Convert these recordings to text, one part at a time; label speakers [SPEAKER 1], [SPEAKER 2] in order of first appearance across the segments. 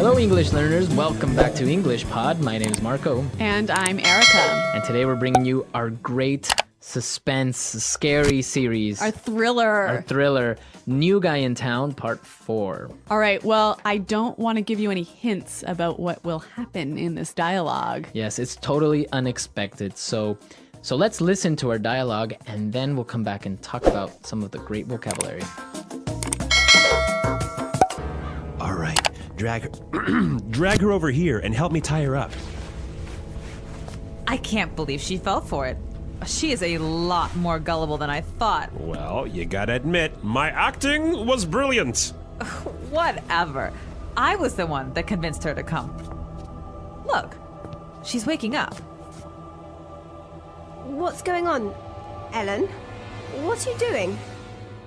[SPEAKER 1] Hello, English learners. Welcome back to English Pod. My name is Marco.
[SPEAKER 2] And I'm Erica.
[SPEAKER 1] And today we're bringing you our great suspense, scary series.
[SPEAKER 2] Our thriller. New Guy in Town, Part 4. All right, well, I don't want to give you any hints about what will happen in this dialogue.
[SPEAKER 1] Yes, it's totally unexpected. So let's listen to our dialogue, and then we'll come back and talk about some of the great vocabulary.
[SPEAKER 3] All right, drag her over here and help me tie her up.
[SPEAKER 4] I can't believe she fell for it. She is a lot more gullible than I thought.
[SPEAKER 3] Well, you gotta admit, my acting was brilliant.
[SPEAKER 4] Whatever. I was the one that convinced her to come. Look, she's waking up.
[SPEAKER 5] What's going on, Ellen? What are you doing?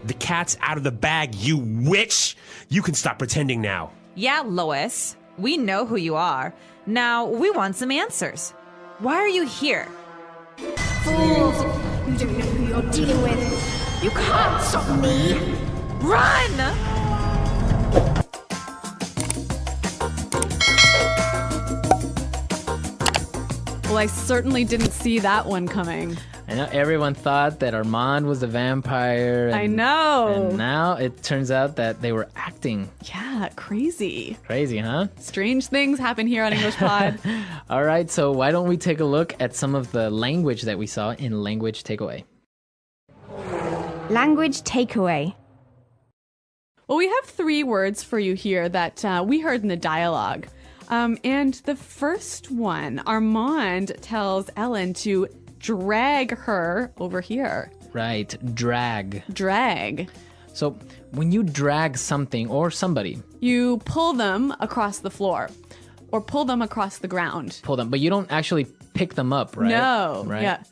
[SPEAKER 3] The cat's out of the bag, you witch! You can stop pretending now.
[SPEAKER 4] Yeah, Lois, we know who you are. Now, we want some answers. Why are you here?
[SPEAKER 5] Fools! You don't know who you're dealing with. You can't stop me!
[SPEAKER 4] Run!
[SPEAKER 2] Well, I certainly didn't see that one coming.
[SPEAKER 1] I know everyone thought that Armand was a vampire.
[SPEAKER 2] I know.
[SPEAKER 1] And now it turns out that they were acting.
[SPEAKER 2] Yeah, crazy.
[SPEAKER 1] Crazy, huh?
[SPEAKER 2] Strange things happen here on English Pod.
[SPEAKER 1] All right, so why don't we take a look at some of the language that we saw in Language Takeaway.
[SPEAKER 6] Language takeaway.
[SPEAKER 2] Well, we have 3 words for you here that we heard in the dialogue. And the first one, Armand tells Ellen to drag her over here.
[SPEAKER 1] Right, drag.
[SPEAKER 2] Drag.
[SPEAKER 1] So when you drag something or somebody,
[SPEAKER 2] You pull them across the floor or pull them across the ground.
[SPEAKER 1] pull them, but you don't actually pick them up, right?
[SPEAKER 2] No.
[SPEAKER 1] Right?
[SPEAKER 2] Yeah.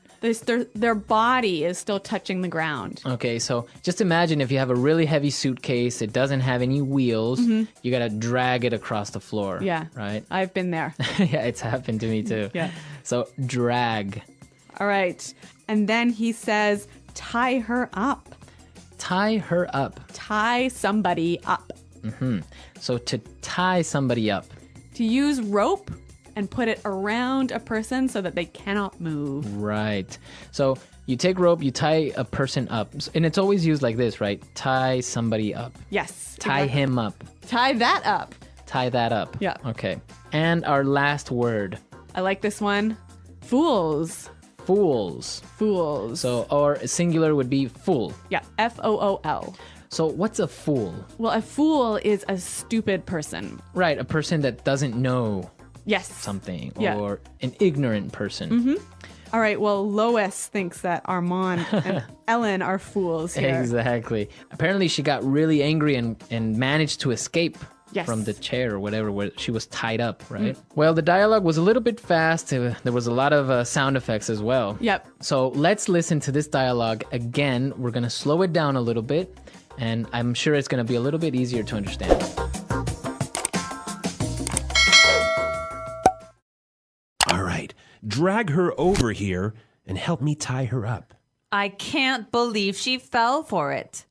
[SPEAKER 2] Their body is still touching the ground.
[SPEAKER 1] Okay, so just imagine if you have a really heavy suitcase, it doesn't have any wheels, you gotta drag it across the floor.
[SPEAKER 2] Yeah.
[SPEAKER 1] Right?
[SPEAKER 2] I've been there.
[SPEAKER 1] Yeah, it's happened to me too.
[SPEAKER 2] Yeah.
[SPEAKER 1] So drag.
[SPEAKER 2] All right. And then he says, tie her up.
[SPEAKER 1] Tie her up.
[SPEAKER 2] Tie somebody up.
[SPEAKER 1] So to tie somebody up.
[SPEAKER 2] To use rope and put it around a person so that they cannot move.
[SPEAKER 1] Right. So you take rope, you tie a person up. And it's always used like this, right? Tie somebody up.
[SPEAKER 2] Yes.
[SPEAKER 1] Tie
[SPEAKER 2] exactly.
[SPEAKER 1] him up.
[SPEAKER 2] Tie that up.
[SPEAKER 1] Tie that up.
[SPEAKER 2] Yeah.
[SPEAKER 1] Okay. And our last word.
[SPEAKER 2] I like this one. Fools.
[SPEAKER 1] Fools.
[SPEAKER 2] Fools.
[SPEAKER 1] So, or singular would be fool.
[SPEAKER 2] Yeah. Fool.
[SPEAKER 1] So what's a fool?
[SPEAKER 2] Well, a fool is a stupid person.
[SPEAKER 1] Right, a person that doesn't know
[SPEAKER 2] Yes.
[SPEAKER 1] something,
[SPEAKER 2] Yeah.
[SPEAKER 1] or an ignorant person.
[SPEAKER 2] All right. Well, Lois thinks that Armand and Ellen are fools here.
[SPEAKER 1] Exactly. Apparently she got really angry and managed to escape
[SPEAKER 2] Yes.
[SPEAKER 1] from the chair or whatever where she was tied up, right? Well, the dialogue was a little bit fast. There was a lot of sound effects as well.
[SPEAKER 2] Yep.
[SPEAKER 1] So let's listen to this dialogue again. We're going to slow it down a little bit, and I'm sure it's going to be a little bit easier to understand.
[SPEAKER 3] All right, drag her over here and help me tie her up.
[SPEAKER 4] I can't believe she fell for it.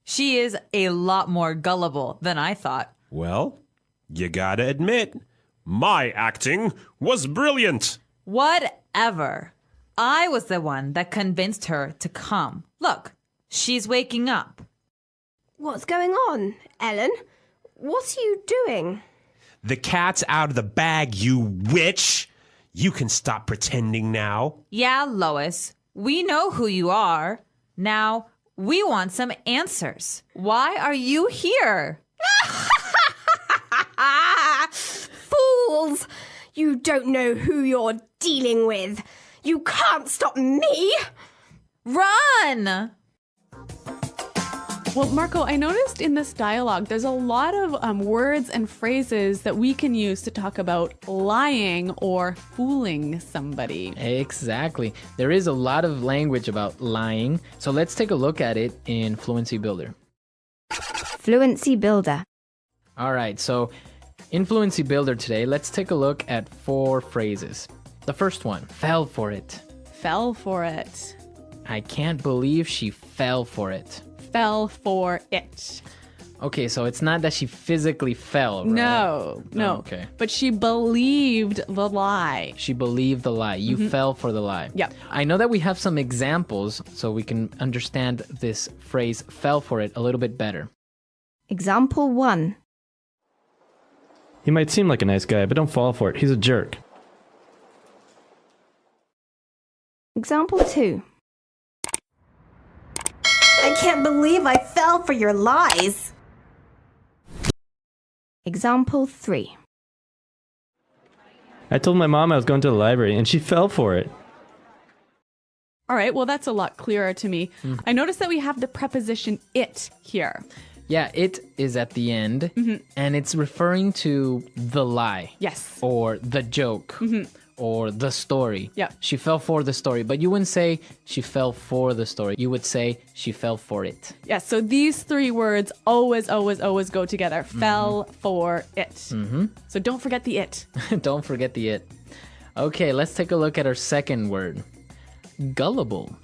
[SPEAKER 4] She is a lot more gullible than I thought.
[SPEAKER 3] Well, you gotta admit, my acting was brilliant.
[SPEAKER 4] Whatever. I was the one that convinced her to come. Look, she's waking up.
[SPEAKER 5] What's going on, Ellen? What are you doing?
[SPEAKER 3] The cat's out of the bag, you witch! You can stop pretending now.
[SPEAKER 4] Yeah, Lois, we know who you are. Now, we want some answers. Why are you here?
[SPEAKER 5] Fools! You don't know who you're dealing with. You can't stop me!
[SPEAKER 4] Run!
[SPEAKER 2] Well, Marco, I noticed in this dialogue, there's a lot of words and phrases that we can use to talk about lying or fooling somebody.
[SPEAKER 1] Exactly. There is a lot of language about lying. So let's take a look at it in Fluency Builder.
[SPEAKER 6] Fluency builder.
[SPEAKER 1] All right, so in Fluency Builder today, let's take a look at 4 phrases. The first one, fell for it.
[SPEAKER 2] Fell for it.
[SPEAKER 1] I can't believe she fell for it.
[SPEAKER 2] Fell for it.
[SPEAKER 1] Okay, so it's not that she physically fell, right?
[SPEAKER 2] No.
[SPEAKER 1] Okay.
[SPEAKER 2] But she believed the lie.
[SPEAKER 1] She believed the lie. You fell for the lie.
[SPEAKER 2] Yep.
[SPEAKER 1] I know that we have some examples so we can understand this phrase fell for it a little bit better.
[SPEAKER 6] Example 1.
[SPEAKER 7] He might seem like a nice guy, but don't fall for it. He's a jerk.
[SPEAKER 6] Example 2.
[SPEAKER 8] I can't believe I fell for your lies.
[SPEAKER 6] Example 3.
[SPEAKER 7] I told my mom I was going to the library, and she fell for it.
[SPEAKER 2] All right, well, that's a lot clearer to me. I noticed that we have the preposition it here.
[SPEAKER 1] Yeah, it is at the end, and it's referring to the lie.
[SPEAKER 2] Yes.
[SPEAKER 1] Or the joke. Or the story.
[SPEAKER 2] Yeah.
[SPEAKER 1] She fell for the story, but you wouldn't say she fell for the story. You would say she fell for it.
[SPEAKER 2] Yes, so these three words always go together. Fell for it. So don't forget the it.
[SPEAKER 1] Don't forget the it. Okay, let's take a look at our second word. Gullible.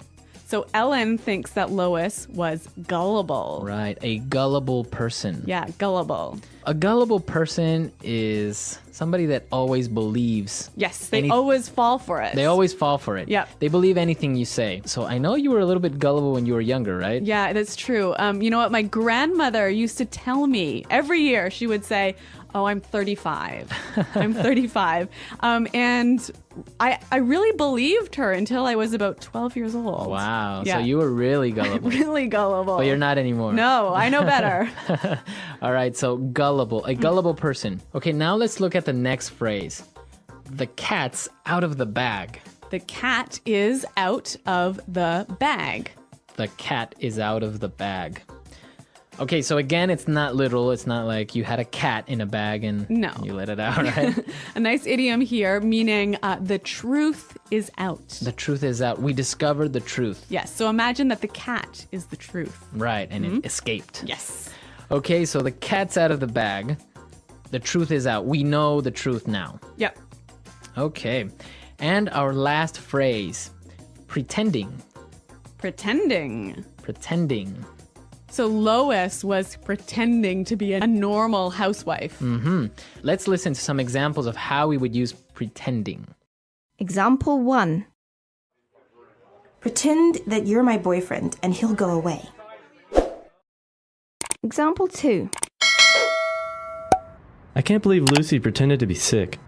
[SPEAKER 2] So Ellen thinks that Lois was gullible.
[SPEAKER 1] Right, a gullible person.
[SPEAKER 2] Yeah, gullible.
[SPEAKER 1] A gullible person is somebody that always believes.
[SPEAKER 2] Yes, they always fall for it.
[SPEAKER 1] They always fall for it.
[SPEAKER 2] Yep.
[SPEAKER 1] They believe anything you say. So I know you were a little bit gullible when you were younger, right?
[SPEAKER 2] Yeah, that's true. You know what? My grandmother used to tell me every year, she would say, "Oh, I'm 35. I'm 35." And I really believed her until I was about 12 years old.
[SPEAKER 1] Wow.
[SPEAKER 2] Yeah.
[SPEAKER 1] So you were really gullible.
[SPEAKER 2] Really gullible.
[SPEAKER 1] But you're not anymore.
[SPEAKER 2] No, I know better.
[SPEAKER 1] All right, so gullible, a gullible person. Okay, now let's look at the next phrase. The cat's out of the bag.
[SPEAKER 2] The cat is out of the bag.
[SPEAKER 1] The cat is out of the bag. Okay, so again, it's not literal. It's not like you had a cat in a bag and
[SPEAKER 2] No.
[SPEAKER 1] you let it out, right?
[SPEAKER 2] A nice idiom here, meaning the truth is out.
[SPEAKER 1] The truth is out. We discovered the truth.
[SPEAKER 2] Yes, so imagine that the cat is the truth.
[SPEAKER 1] Right, and it escaped.
[SPEAKER 2] Yes.
[SPEAKER 1] Okay, so the cat's out of the bag. The truth is out. We know the truth now.
[SPEAKER 2] Yep.
[SPEAKER 1] Okay, and our last phrase, pretending.
[SPEAKER 2] Pretending.
[SPEAKER 1] Pretending.
[SPEAKER 2] So Lois was pretending to be a normal housewife.
[SPEAKER 1] Let's listen to some examples of how we would use pretending.
[SPEAKER 6] Example 1.
[SPEAKER 8] Pretend that you're my boyfriend and he'll go away.
[SPEAKER 6] Example 2.
[SPEAKER 7] I can't believe Lucy pretended to be sick.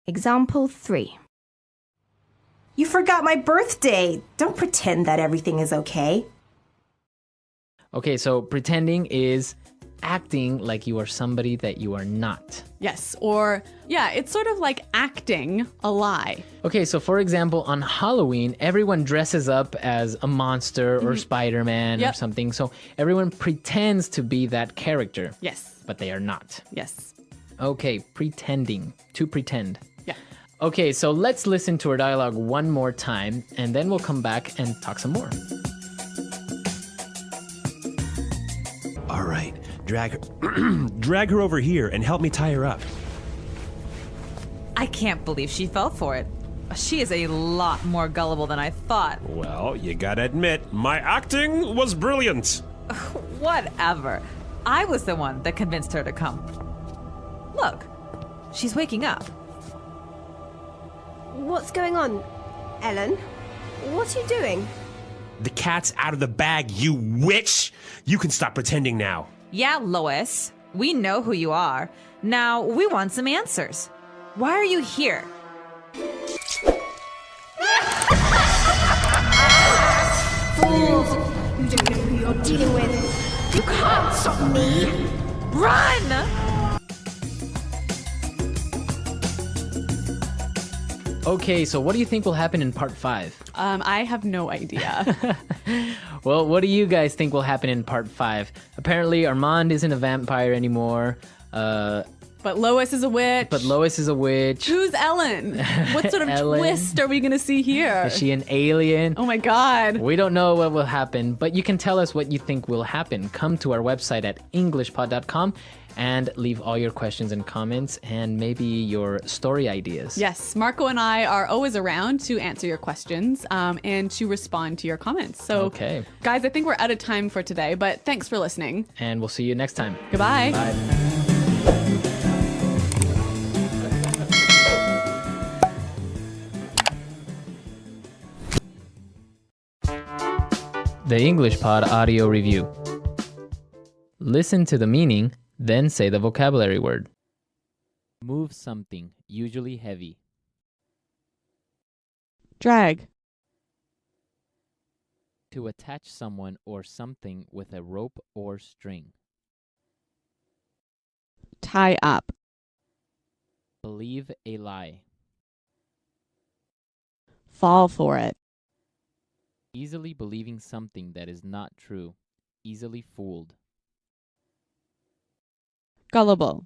[SPEAKER 6] Example 3.
[SPEAKER 8] You forgot my birthday. Don't pretend that everything is okay.
[SPEAKER 1] Okay, so pretending is acting like you are somebody that you are not.
[SPEAKER 2] Yes, or yeah, it's sort of like acting a lie.
[SPEAKER 1] Okay, so for example, on Halloween, everyone dresses up as a monster or Spider-Man or
[SPEAKER 2] Yep.
[SPEAKER 1] something. So everyone pretends to be that character,
[SPEAKER 2] Yes.
[SPEAKER 1] but they are not.
[SPEAKER 2] Yes.
[SPEAKER 1] Okay, pretending. To pretend.
[SPEAKER 2] Yeah.
[SPEAKER 1] Okay, so let's listen to our dialogue one more time, and then we'll come back and talk some more.
[SPEAKER 3] All right, drag her over here and help me tie her up.
[SPEAKER 4] I can't believe she fell for it. She is a lot more gullible than I thought.
[SPEAKER 3] Well, you gotta admit, my acting was brilliant.
[SPEAKER 4] Whatever. I was the one that convinced her to come. Look, she's waking up.
[SPEAKER 5] What's going on, Ellen? What are you doing?
[SPEAKER 3] The cat's out of the bag, you witch! You can stop pretending now.
[SPEAKER 4] Yeah, Lois. We know who you are. Now, we want some answers. Why are you here?
[SPEAKER 5] Fools! You don't know who you're dealing with. You can't stop me.
[SPEAKER 4] Run!
[SPEAKER 1] Okay, so what do you think will happen in part 5?
[SPEAKER 2] I have no idea.
[SPEAKER 1] Well, what do you guys think will happen in part 5? Apparently, Armand isn't a vampire anymore.
[SPEAKER 2] But Lois is a witch.
[SPEAKER 1] But Lois is a witch.
[SPEAKER 2] Who's Ellen? What sort of
[SPEAKER 1] Ellen.
[SPEAKER 2] twist are we going to see here?
[SPEAKER 1] Is she an alien?
[SPEAKER 2] Oh my God.
[SPEAKER 1] We don't know what will happen, but you can tell us what you think will happen. Come to our website at englishpod.com and leave all your questions and comments and maybe your story ideas.
[SPEAKER 2] Yes, Marco and I are always around to answer your questions and to respond to your comments. So,
[SPEAKER 1] Okay.
[SPEAKER 2] guys, I think we're out of time for today, but thanks for listening.
[SPEAKER 1] And we'll see you next time.
[SPEAKER 2] Goodbye.
[SPEAKER 1] Bye. The English Pod Audio Review. Listen to the meaning, then say the vocabulary word. Move something, usually heavy.
[SPEAKER 2] Drag.
[SPEAKER 1] To attach someone or something with a rope or string.
[SPEAKER 2] Tie up.
[SPEAKER 1] Believe a lie.
[SPEAKER 2] Fall for it.
[SPEAKER 1] Easily believing something that is not true. Easily fooled.
[SPEAKER 2] Gullible.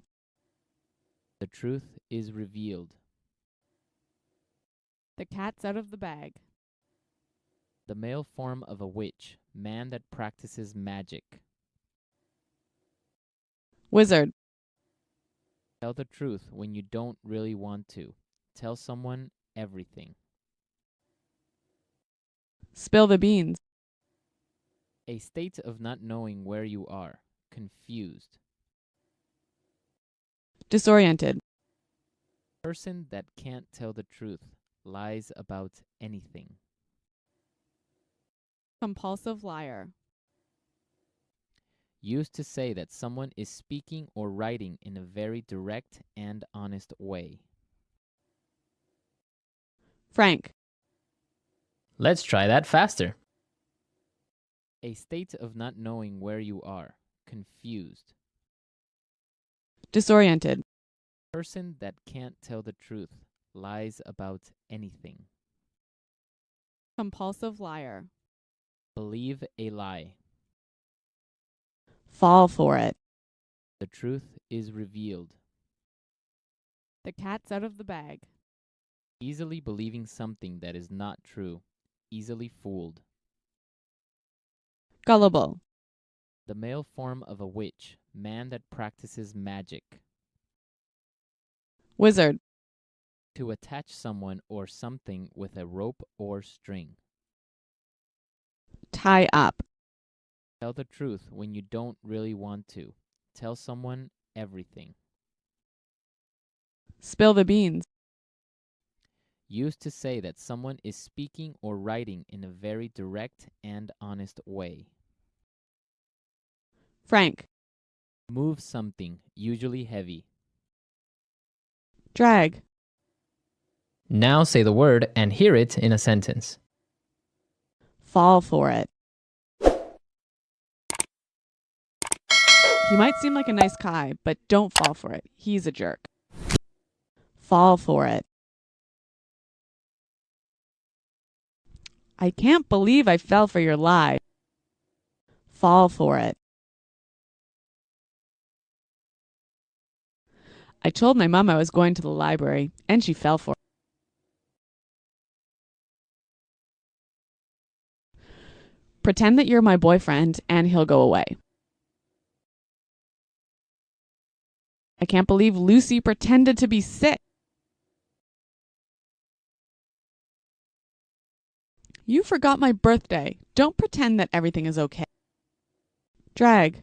[SPEAKER 1] The truth is revealed.
[SPEAKER 2] The cat's out of the bag.
[SPEAKER 1] The male form of a witch, man that practices magic.
[SPEAKER 2] Wizard.
[SPEAKER 1] Tell the truth when you don't really want to. Tell someone everything.
[SPEAKER 2] Spill the beans.
[SPEAKER 1] A state of not knowing where you are. Confused.
[SPEAKER 2] Disoriented.
[SPEAKER 1] Person that can't tell the truth. Lies about anything.
[SPEAKER 2] Compulsive liar.
[SPEAKER 1] Used to say that someone is speaking or writing in a very direct and honest way.
[SPEAKER 2] Frank.
[SPEAKER 1] Let's try that faster. A state of not knowing where you are. Confused.
[SPEAKER 2] Disoriented.
[SPEAKER 1] Person that can't tell the truth. Lies about anything.
[SPEAKER 2] Compulsive liar.
[SPEAKER 1] Believe a lie.
[SPEAKER 2] Fall for it.
[SPEAKER 1] The truth is revealed.
[SPEAKER 2] The cat's out of the bag.
[SPEAKER 1] Easily believing something that is not true. Easily fooled.
[SPEAKER 2] Gullible.
[SPEAKER 1] The male form of a witch, man that practices magic.
[SPEAKER 2] Wizard.
[SPEAKER 1] To attach someone or something with a rope or string.
[SPEAKER 2] Tie up.
[SPEAKER 1] Tell the truth when you don't really want to. Tell someone everything.
[SPEAKER 2] Spill the beans.
[SPEAKER 1] Used to say that someone is speaking or writing in a very direct and honest way.
[SPEAKER 2] Frank.
[SPEAKER 1] Move something, usually heavy.
[SPEAKER 2] Drag.
[SPEAKER 1] Now say the word and hear it in a sentence.
[SPEAKER 2] Fall for it. He might seem like a nice guy, but don't fall for it. He's a jerk. Fall for it. I can't believe I fell for your lie. Fall for it. I told my mom I was going to the library, and she fell for it. Pretend that you're my boyfriend, and he'll go away. I can't believe Lucy pretended to be sick. You forgot my birthday. Don't pretend that everything is okay. Drag.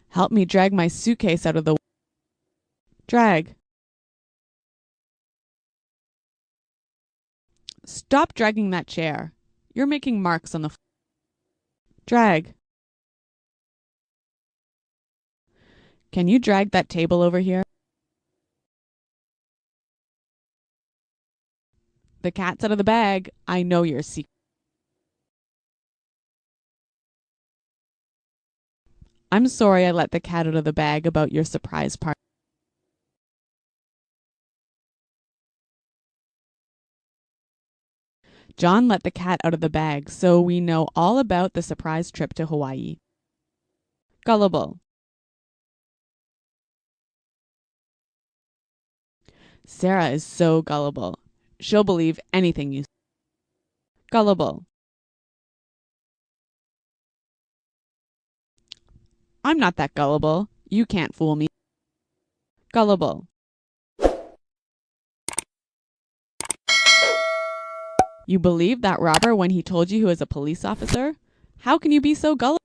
[SPEAKER 2] Help me drag my suitcase out of the... Drag. Stop dragging that chair. You're making marks on the... Drag. Can you drag that table over here? The cat's out of the bag. I know your secret. I'm sorry I let the cat out of the bag about your surprise party. John let the cat out of the bag, so we know all about the surprise trip to Hawaii. Gullible. Sarah is so gullible. She'll believe anything you say. Gullible. I'm not that gullible. You can't fool me. Gullible. You believed that robber when he told you he was a police officer? How can you be so gullible?